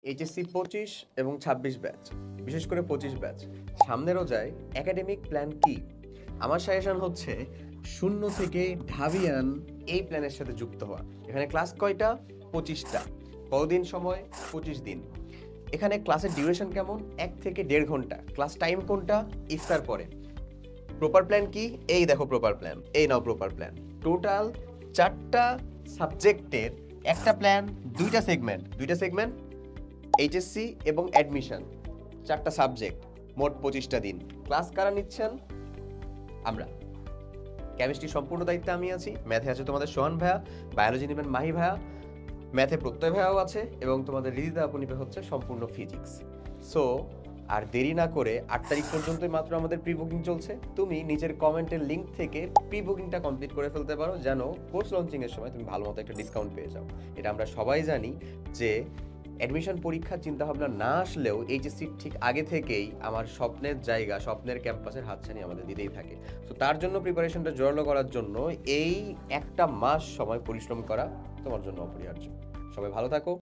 HSC ২৫ এবং ২৬ batch, বিশেষ করে ২৫ ব্যাচ সামনে রোজায় একাডেমিক প্ল্যান কি? আমার সাজেশন হচ্ছে ০ থেকে ঢাবিয়ান এই প্ল্যানের সাথে যুক্ত হওয়া। এখানে ক্লাস কয়টা? ২৫টা। কতদিন সময়? ২৫ দিন। এখানে ক্লাসের ডিউরেশন কেমন? ১ থেকে ১.৫ ঘন্টা। ক্লাস টাইম কোনটা? ইফতার পরে। প্রপার প্ল্যান কি? এই দেখো প্রপার প্ল্যান। এই নাও প্রপার প্ল্যান। টোটাল ৪টা সাবজেক্টের একটা প্ল্যান, ২টা সেগমেন্ট। ২টা সেগমেন্ট এইচএসসি এবং অ্যাডমিশন, ৪টা সাবজেক্ট, মোট ২৫টা দিন। ক্লাস কারা নিচ্ছেন? আমরা। কেমিস্ট্রি সম্পূর্ণ দায়িত্বে আমি আছি, ম্যাথে আছে তোমাদের সোহান ভাইয়া, বায়োলজি নেবেন মাহি ভাইয়া, ম্যাথে প্রত্যয় ভাইয়াও আছে এবং তোমাদের হৃদিতা আপু নিবে হচ্ছে সম্পূর্ণ ফিজিক্স। সো আর দেরি না করে ৮ তারিখ পর্যন্তই মাত্র আমাদের প্রি বুকিং চলছে। তুমি নিচের কমেন্টের লিঙ্ক থেকে প্রি বুকিংটা কমপ্লিট করে ফেলতে পারো, যেন কোর্স লঞ্চিংয়ের সময় তুমি ভালো মতো একটা ডিসকাউন্ট পেয়ে যাও। এটা আমরা সবাই জানি যে অ্যাডমিশন পরীক্ষার চিন্তাভাবনা না আসলেও এইচএসসির ঠিক আগে থেকেই আমার স্বপ্নের জায়গা, স্বপ্নের ক্যাম্পাসের হাতছানি আমাদের দিতেই থাকে। তো তার জন্য প্রিপারেশনটা জোরালো করার জন্য এই একটা মাস সময় পরিশ্রম করা তোমার জন্য অপরিহার্য। সবাই ভালো থাকো।